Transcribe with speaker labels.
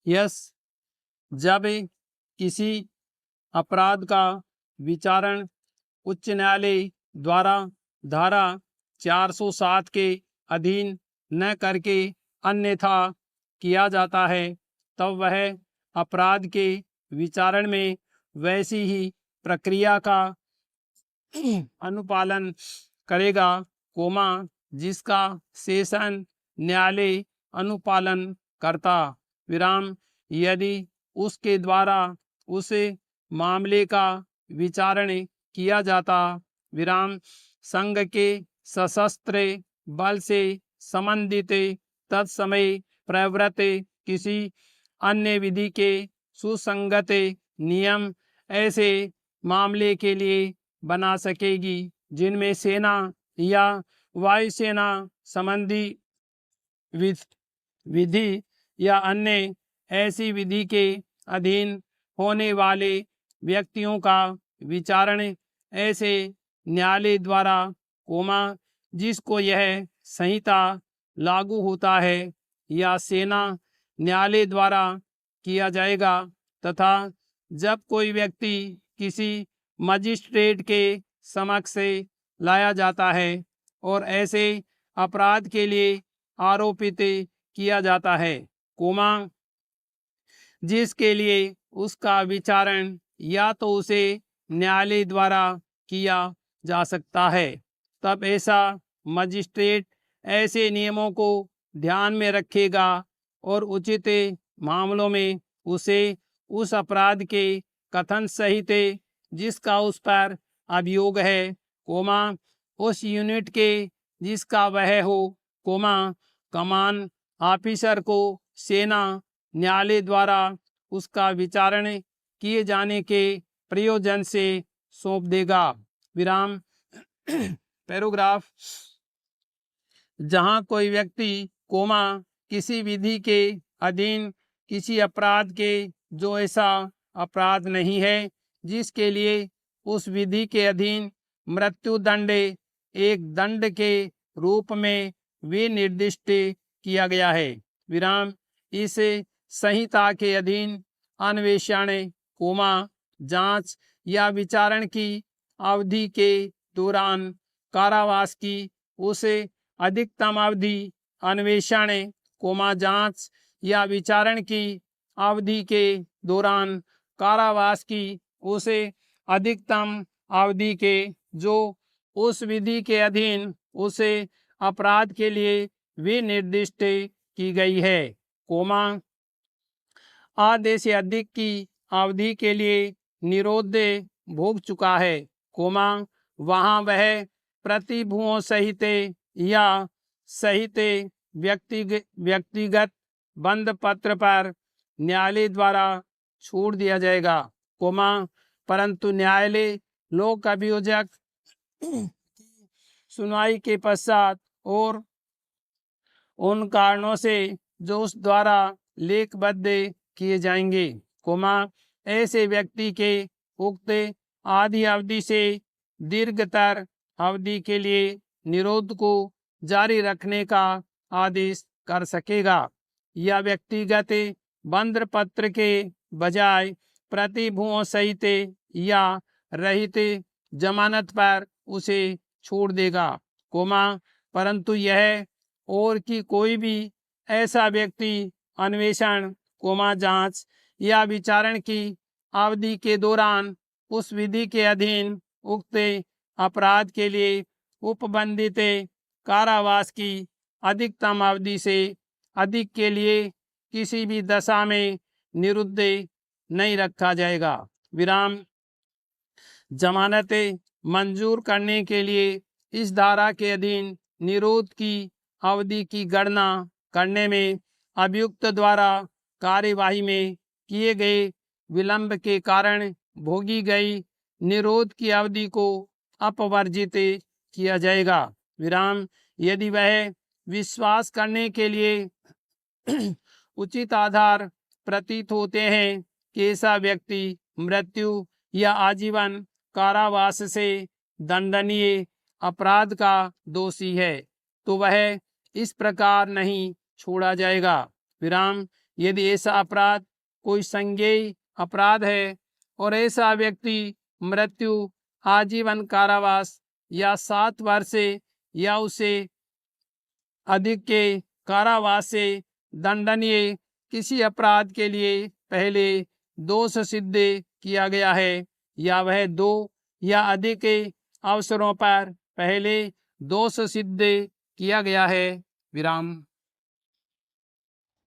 Speaker 1: Yes, जब किसी अपराध का विचारण उच्च न्यायालय द्वारा धारा 407 के अधीन न करके अन्यथा किया जाता है, तब वह अपराध के विचारण में वैसी ही प्रक्रिया का अनुपालन करेगा, जिसका सेशन न्यायालय अनुपालन करता, विराम यदि उसके द्वारा उस मामले का विचारण किया जाता, विराम संघ के सशस्त्र बल से संबंधित तत्समय प्रवृत्त किसी अन्य विधि के सुसंगत नियम ऐसे मामले के लिए बना सकेगी जिनमें सेना या वायुसेना संबंधी विधि या अन्य ऐसी विधि के अधीन होने वाले व्यक्तियों का विचारण ऐसे न्यायालय द्वारा, जिसको यह संहिता लागू होता है, या सेना न्यायालय द्वारा किया जाएगा, तथा जब कोई व्यक्ति किसी मजिस्ट्रेट के समक्ष लाया जाता है और ऐसे अपराध के लिए आरोपित किया जाता है, जिसके लिए उसका विचारण या तो उसे न्यायालय द्वारा किया जा सकता है, तब ऐसा मजिस्ट्रेट ऐसे नियमों को ध्यान में रखेगा और उचित मामलों में उसे उस अपराध के कथन सहित जिसका उस पर अभियोग है, उस यूनिट के जिसका वह हो, कमान ऑफिसर को सेना न्यायालय द्वारा उसका विचारण किए जाने के प्रयोजन से सौंप देगा, विराम पैराग्राफ। जहां कोई व्यक्ति, किसी विधि के अधीन किसी अपराध के जो ऐसा अपराध नहीं है जिसके लिए उस विधि के अधीन मृत्यु दंड एक दंड के रूप में विनिर्दिष्ट किया गया है, विराम इस संहिता के अधीन अन्वेषण, जांच या विचारण की अवधि के दौरान कारावास की उस अधिकतम अवधि, अन्वेषण, जांच या विचारण की अवधि के दौरान कारावास की उस अधिकतम अवधि के जो उस विधि के अधीन उस अपराध के लिए विनिर्दिष्ट की गई है, आधे से अधिक की अवधि के लिए निरोध भोग चुका है, वहां वह प्रतिभुओं सहित या सहित व्यक्तिगत बंद पत्र पर न्यायालय द्वारा छोड़ दिया जाएगा, परंतु न्यायालय लोक अभियोजक सुनवाई के पश्चात और उन कारणों से जो उस द्वारा लेखबद्ध किए जाएंगे, ऐसे व्यक्ति के उक्त आधी अवधि से दीर्घतर अवधि के लिए निरोध को जारी रखने का आदेश कर सकेगा, या व्यक्तिगत बंद पत्र के बजाय प्रतिभुओं सहित या रहित जमानत पर उसे छोड़ देगा, परंतु यह और कि कोई भी ऐसा व्यक्ति अन्वेषण, जांच या विचारण की अवधि के दौरान उस विधि के अधीन उक्त अपराध के लिए उपबंधित कारावास की अधिकतम अवधि से अधिक के लिए किसी भी दशा में निरुद्ध नहीं रखा जाएगा, विराम जमानत मंजूर करने के लिए इस धारा के अधीन निरोध की अवधि की गणना करने में अभियुक्त द्वारा कार्यवाही में किए गए विलंब के कारण भोगी गई निरोध की अवधि को अपवर्जित किया जाएगा, विराम यदि वह विश्वास करने के लिए उचित आधार प्रतीत होते हैं कि ऐसा व्यक्ति मृत्यु या आजीवन कारावास से दंडनीय अपराध का दोषी है, तो वह इस प्रकार नहीं छोड़ा जाएगा, विराम यदि ऐसा अपराध कोई संज्ञेय अपराध है और ऐसा व्यक्ति मृत्यु, आजीवन कारावास या 7 वर्ष या उससे अधिक के कारावास से दंडनीय किसी अपराध के लिए पहले दोष सिद्ध किया गया है या वह 2 या अधिक अवसरों पर पहले दोष सिद्ध किया गया है। विराम।